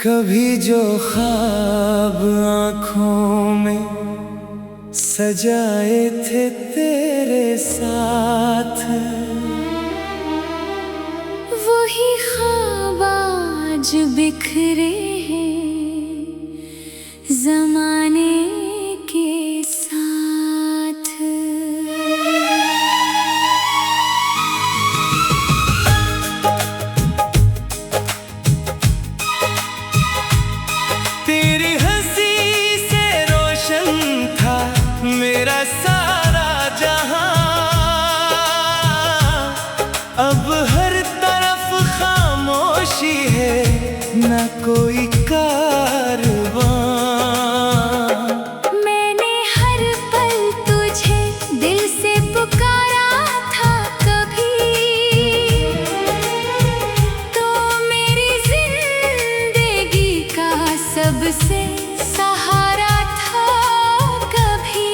कभी जो ख्वाब आँखों में सजाए थे तेरे साथ, वही ख्वाब आज बिखरे हैं ज़माने के साथ। तेरी हंसी से रोशन था मेरा सारा जहां, अब हर तरफ खामोशी है न कोई कारवां। मैंने हर पल तुझे दिल से पुकारा था कभी, तो मेरी जिंदगी का सबसे सहारा था कभी।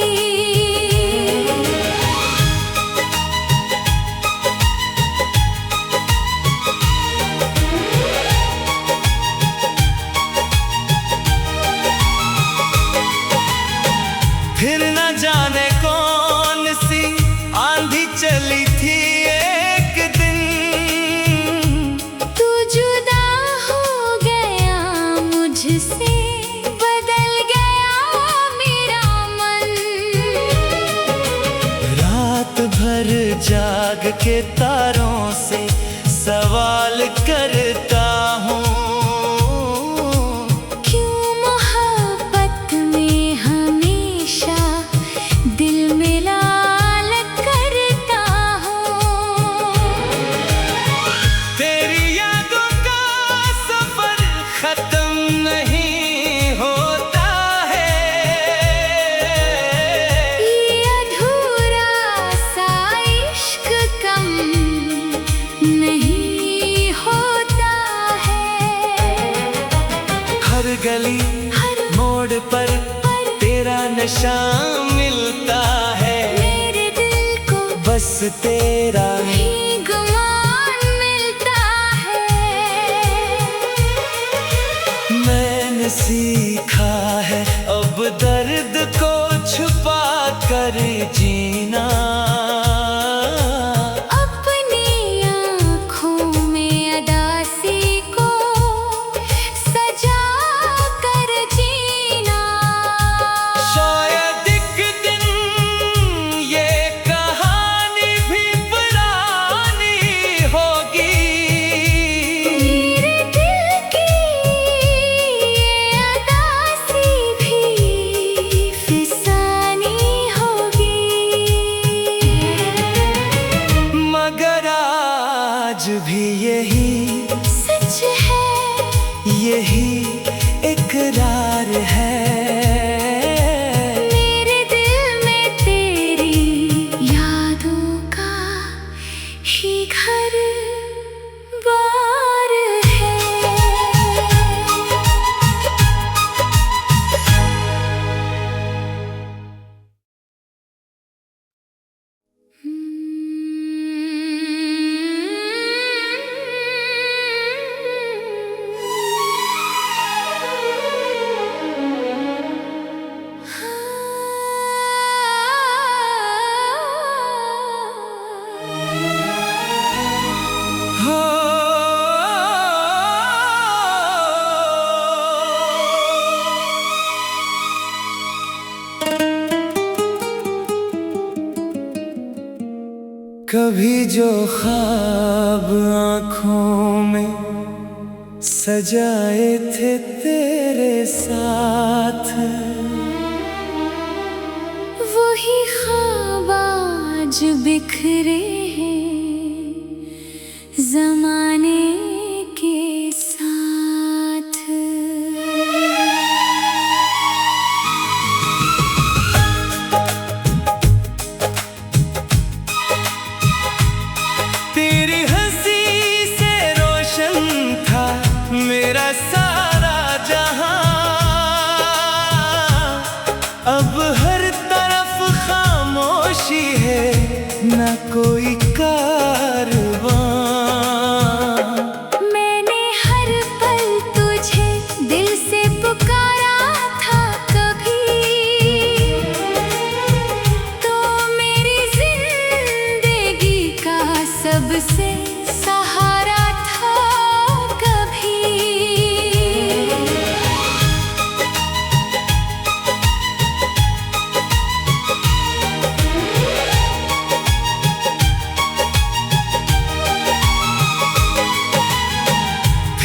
फिर न जाने कौन सी आंधी चली थी एक दिन, तू जुदा हो गया मुझसे, बदल गया मेरा मन। रात भर जाग के तारों से सवाल करता हूँ, क्यों मोहब्बत में हमेशा दिल में लाल करता हूँ। तेरी यादों का सफर खत्म नहीं होता है, ये अधूरा सा इश्क कम नहीं होता है। हर गली हर मोड़ पर तेरा नशा मिलता है, मेरे दिल को बस तेरा ही गुमान मिलता है। मैंने सीखा है अब दर्द को छुपा कर जीना, अपनी आँखों में अदासी को सजा कर जीना। शायद एक दिन ये कहानी भी पुरानी होगी, मेरे दिल की ये अदासी भी फिसानी होगी, मगर आज भी यही सच है यही इकरार है। मेरे दिल में तेरी यादों का ही घर बार है। हो कभी जो ख्वाब आँखों में सजाए थे तेरे साथ, वही ख्वाब आज बिखरे हैं ज़माने के साथ। तेरी हंसी से रोशन था मेरा सारा जहां, अब हर तरफ खामोशी है न कोई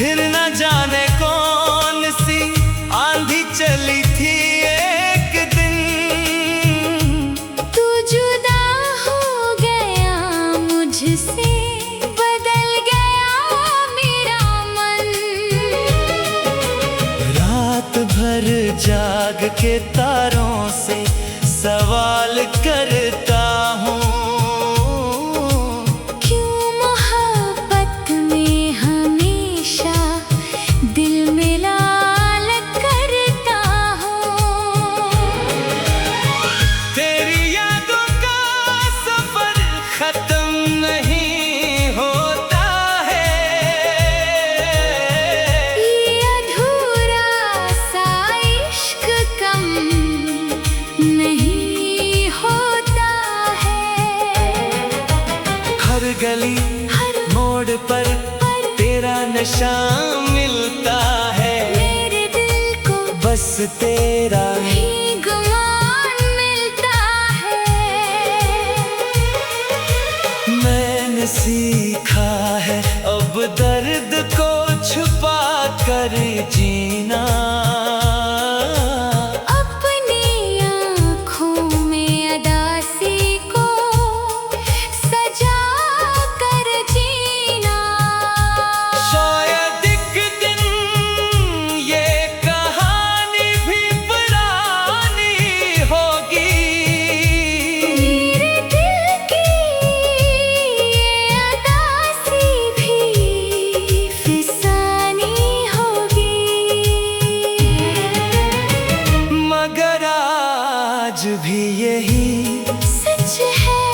फिर न जाने कौन सी आंधी चली थी एक दिन, तू जुदा हो गया मुझसे, बदल गया मेरा मन। रात भर जाग के तारों से सवाल करता हूँ, क्यों मोहब्बत में हमेशा दिल में लाल करता हूँ। तेरी यादों का सफर खत्म नहीं होता है, ये अधूरा सा इश्क कम नहीं होता है। हर गली हर मोड़ पर तेरा नशा मिलता है, मेरे दिल को बस तेरा ही गुमान मिलता है। मैंने सीखा है अब दर्द को छुपा कर जीना, अपनी आँखों में अदासी को सजा कर जीना। शायद एक दिन ये कहानी भी पुरानी होगी, मेरे दिल की ये अदासी भी फिसानी होगी। मगर आज भी यही सच है,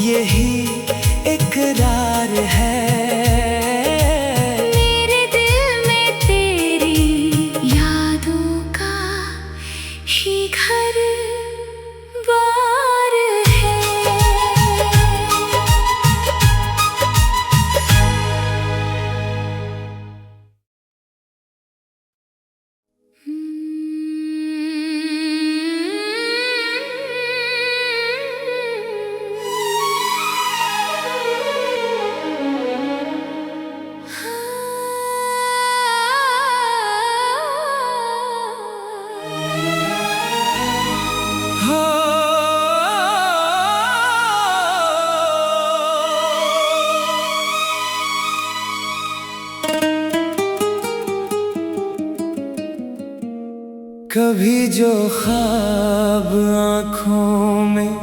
यही इकरार है। मेरे दिल में तेरी यादों का ही घर बार है। हो कभी जो ख्वाब आँखों में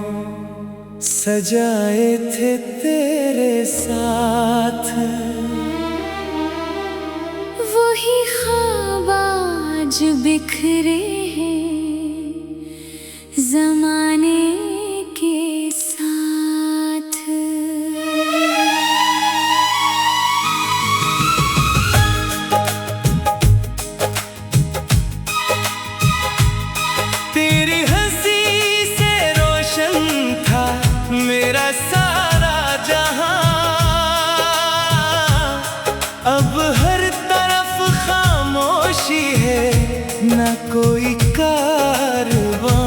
सजाए थे तेरे साथ, वही ख्वाब आज बिखरे हैं ज़माने के साथ। तेरी हंसी से रोशन था मेरा सारा जहां, अब हर तरफ खामोशी है न कोई कारवां।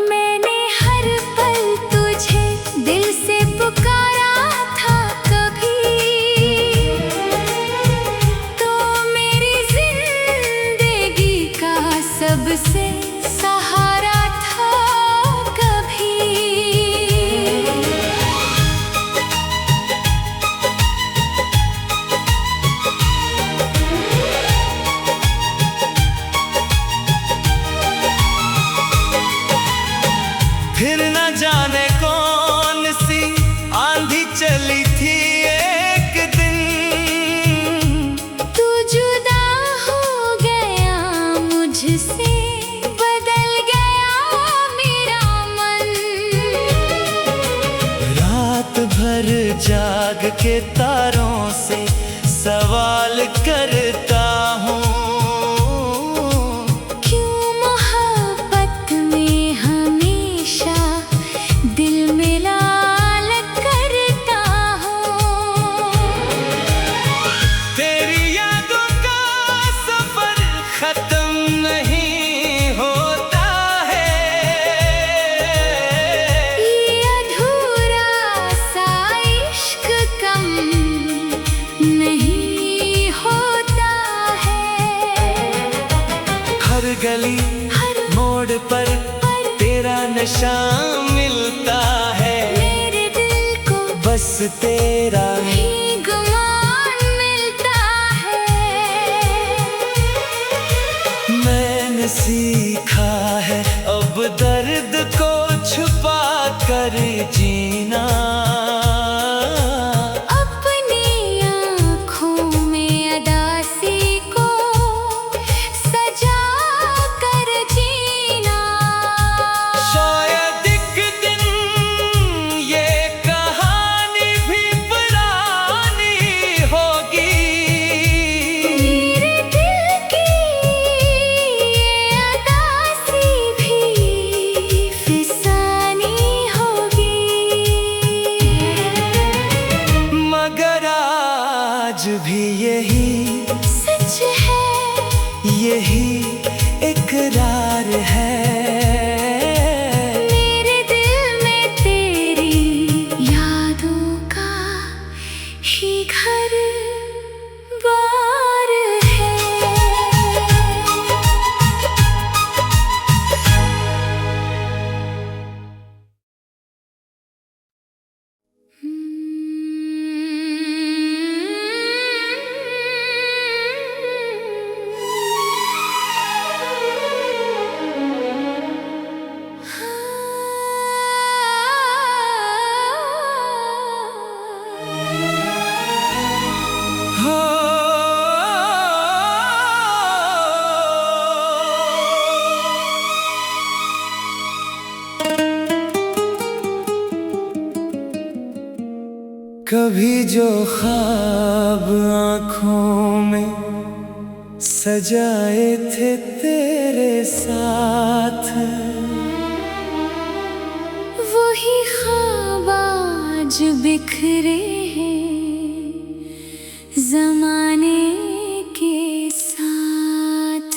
मैंने हर पल तुझे दिल से पुकारा था कभी, तो मेरी जिंदगी का सबसे सहारा था कभी। फिर न जाने कौन सी आंधी चली थी एक दिन, तू जुदा हो गया मुझसे, बदल गया मेरा मन। रात भर जाग के तारों से सवाल करता हूँ, क्यों मोहब्बत में हमेशा दिल में लाल करता हूँ। तेरी यादों का सफर खत्म नहीं होता है, ये अधूरा सा इश्क कम गली हर मोड़ पर तेरा नशा मिलता है। मेरे दिल को बस तेरा ही गुमान मिलता है। मैंने सीखा है अब दर्द को छुपा कर जीना। अपनी आँखों में अदासी को सजा कर जीना। शायद एक दिन ये कहानी भी पुरानी होगी। मेरे दिल की ये अदासी भी फिसानी होगी। मगर आज भी यही सच है, यही इकरार है। मेरे दिल में तेरी यादों का ही घर बार है। हो कभी जो ख्वाब आँखों में सजाए थे तेरे साथ, वही ख्वाब आज बिखरे हैं ज़माने के साथ।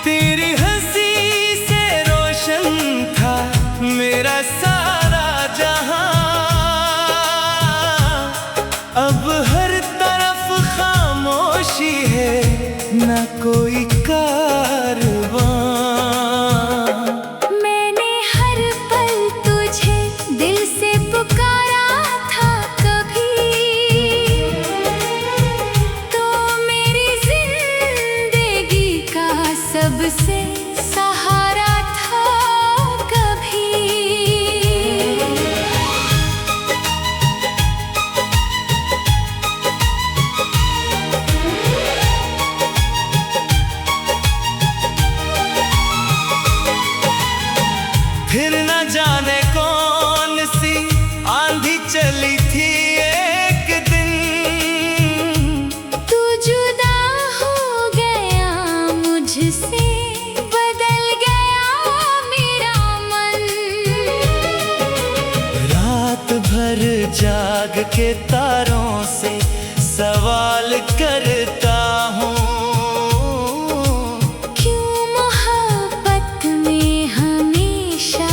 तेरी हंसी से रोशन था मेरा सारा जहां। अब हर तरफ खामोशी है, न कोई कारवां। मैंने हर पल तुझे दिल से पुकारा था कभी, तो मेरी जिंदगी का सबसे सहारा था कभी। फिर न जाने कौन सी आंधी चली थी एक दिन। तू जुदा हो गया मुझसे, बदल गया मेरा मन। रात भर जाग के तारों से सवाल करता हूँ। क्यों मोहब्बत में हमेशा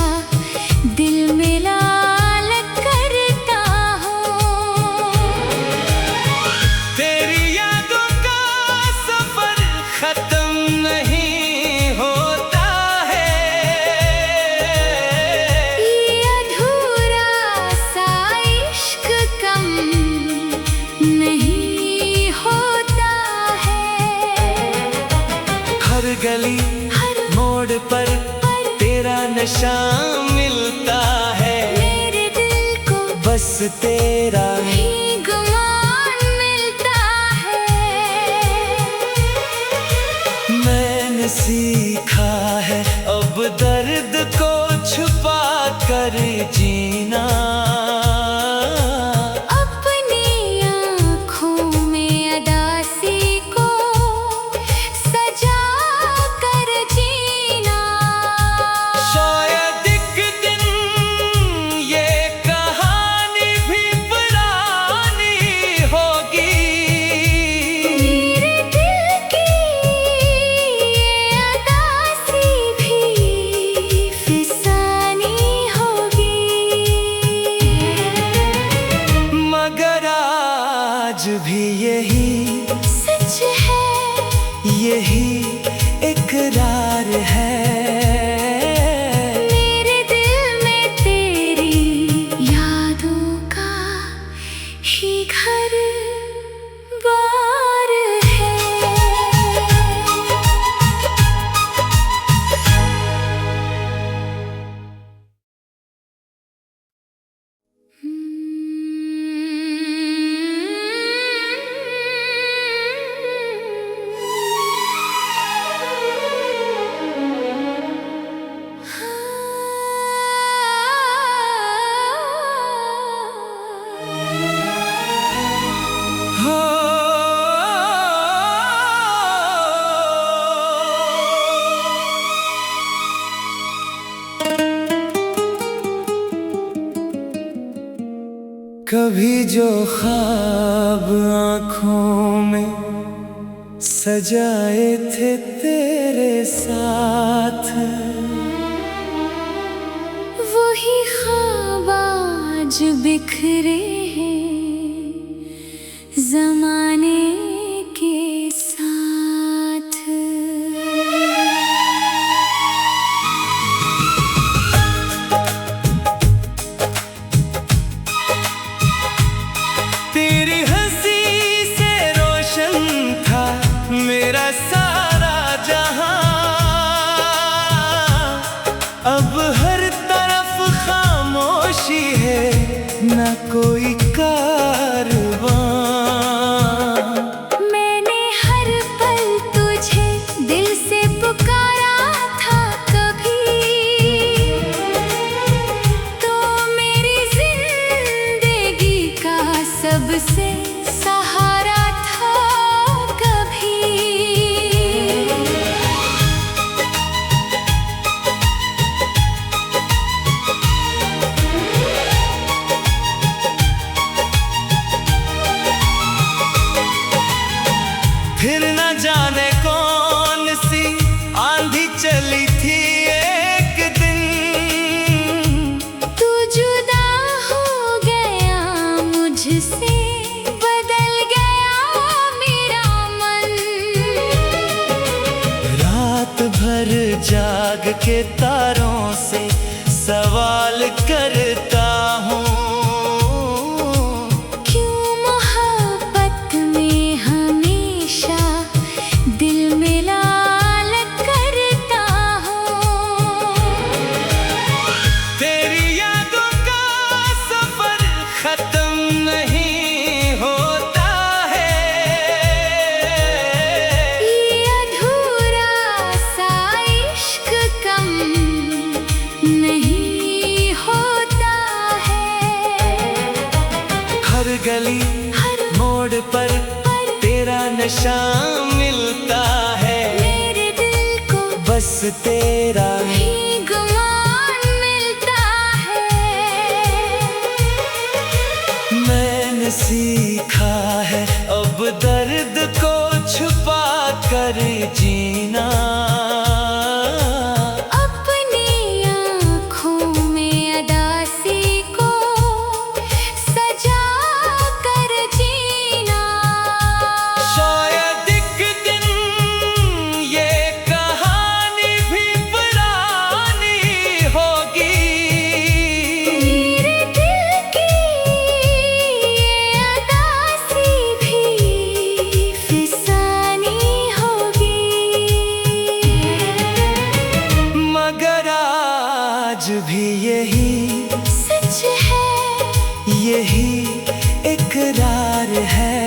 दिल में लाल करता हूँ। तेरी यादों का सफर खत्म नहीं होता है। ये अधूरा सा इश्क कम नहीं होता है। हर गली हर मोड़ पर तेरा नशा मिलता है। मेरे दिल को बस तेरा ही गुमान मिलता है। मैंने सीखा है अब दर्द को छुपा कर जीना। अपनी आँखों में अदासी को सजा कर जीना। शायद एक दिन ये कहानी भी पुरानी कभी जो ख्वाब आँखों में सजाए थे तेरे साथ, वही ख्वाब आज बिखरे हैं ज़माने के साथ। तेरी हंसी से रोशन था मेरा सारा जहां, अब हर तरफ खामोशी है न कोई कारवां। मैंने हर पल तुझे दिल से पुकारा था कभी, तो मेरी जिंदगी का सबसे सहारा था कभी। फिर न जाने कौन सी आंधी चली थी एक दिन, तू जुदा हो गया मुझसे, बदल गया मेरा मन। रात भर जाग के तारों से सवाल करता हूँ, क्यों मोहब्बत में हमेशा दिल में लाल करता हूँ। तेरी यादों का सफर खत्म नहीं होता है, ये अधूरा सा इश्क कम नहीं होता है। हर गली हर मोड़ पर तेरा नशा मिलता है, मेरे दिल को बस तेरा ही गुमान मिलता है। मैंने सीखा है अब दर्द को छुपा कर जीना, अपनी आँखों में अदासी को सजा कर जीना। शायद एक दिन ये कहानी भी पुरानी होगी, मेरे दिल की ये अदासी भी फिसानी होगी, मगर आज भी यही सच है यही इकरार है।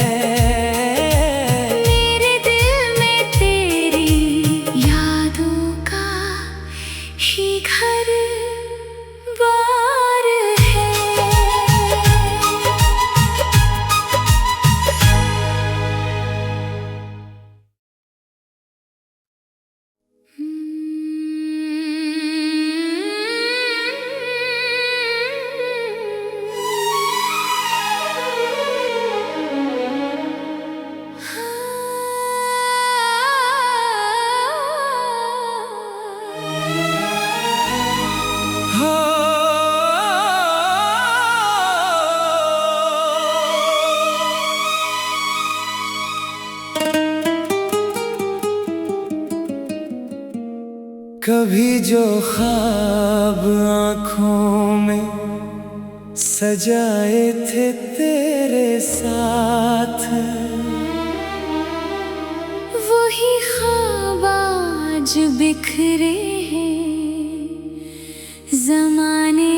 मेरे दिल में तेरी यादों का ही घर बार है। हो कभी जो ख्वाब आँखों में सजाए थे तेरे साथ, वही ख्वाब आज बिखरे हैं ज़माने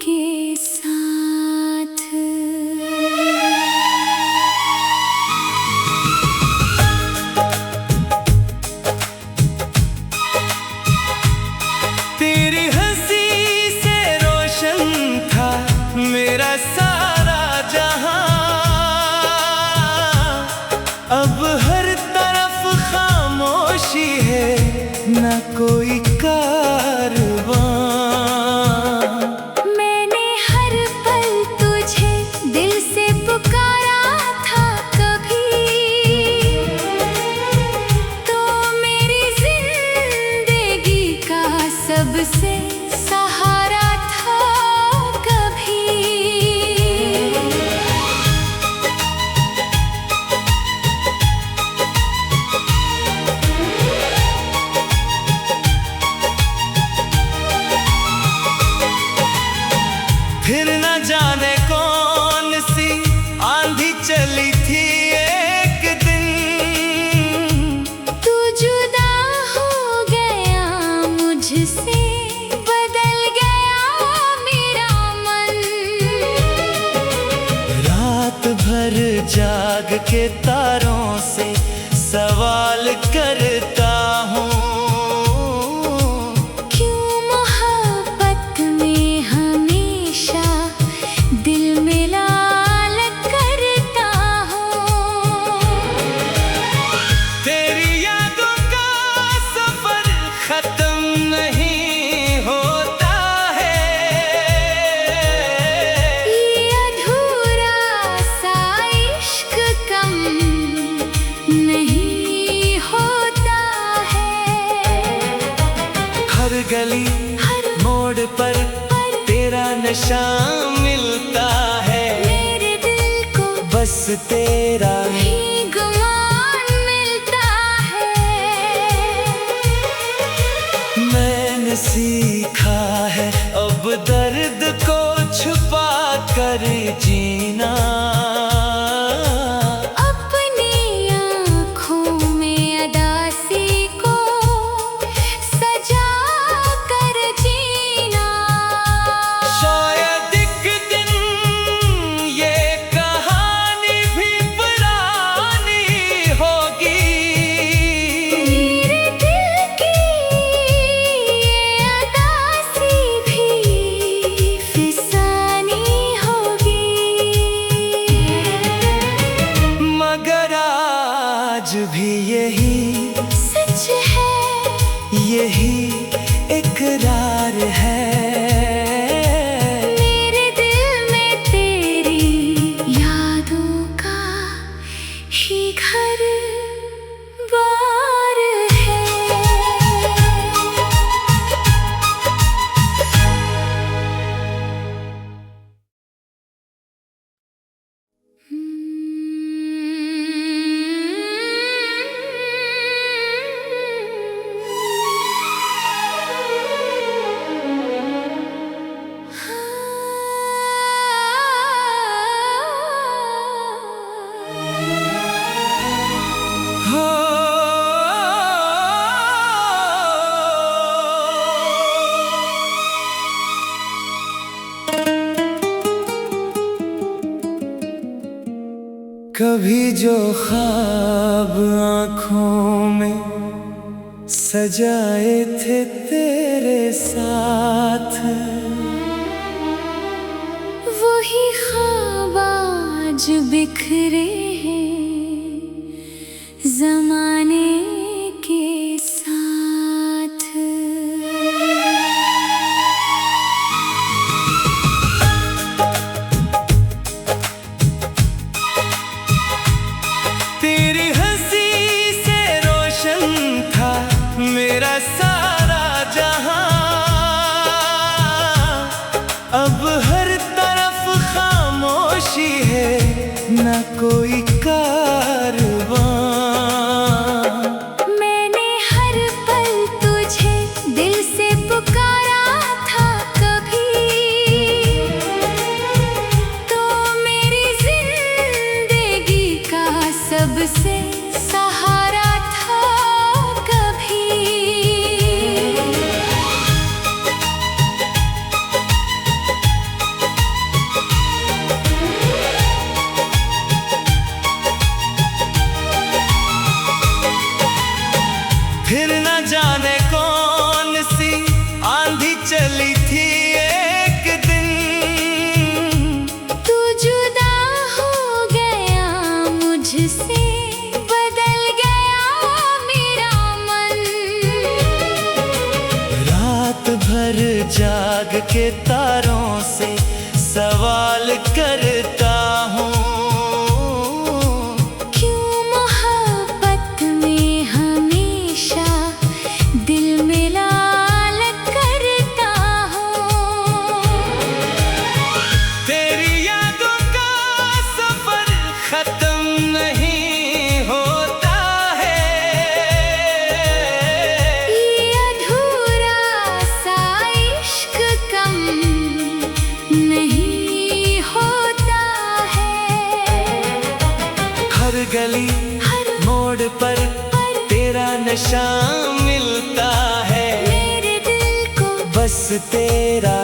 के साथ। तेरी हंसी से रोशन था मेरा सारा जहां, अब हर तरफ खामोशी है न कोई सबसे सहारा था कभी। फिर न जाने कौन सी आंधी चली थी एक दिन, तू जुदा हो गया मुझसे, बदल गया मेरा मन। रात भर जाग के तारों से सवाल करता हूँ, क्यों मोहब्बत में हमेशा दिल में लाल करता हूँ। तेरी यादों का सफर खत्म नहीं होता है, ये अधूरा सा इश्क कम नहीं होता है। हर गली हर मोड़ पर तेरा नशा मिलता है, मेरे दिल को बस तेरा ही गुमान मिलता है। मैंने सीखा है अब दर्द को छुपा कर जीना, अपनी आँखों में अदासी को सजा कर जीना। शायद एक दिन ये कहानी भी पुरानी होगी, मेरे दिल की ये अदासी भी फिसानी होगी। मगर आज भी यही सच है, यही इकरार है, मेरे दिल में तेरी यादों का ही घर बार है। हो कभी जो ख्वाब आँखों में सजाए थे तेरे साथ, वही ख्वाब आज बिखरे हैं जमाने के साथ। तेरी हंसी से रोशन था मेरा सारा जहां, अब हर तरफ खामोशी है न कोई कारवां। मैंने हर पल तुझे दिल से पुकारा था कभी, तो मेरी जिंदगी का सबसे सहारा था कभी। फिर न जाने कौन सी आंधी चली थी एक दिन, तू जुदा हो गया मुझसे, बदल गया मेरा मन। रात भर जाग के तारों से सवाल करता हूँ, क्यों मोहब्बत में हमेशा दिल में लाल कर शाम मिलता है, मेरे दिल को बस तेरा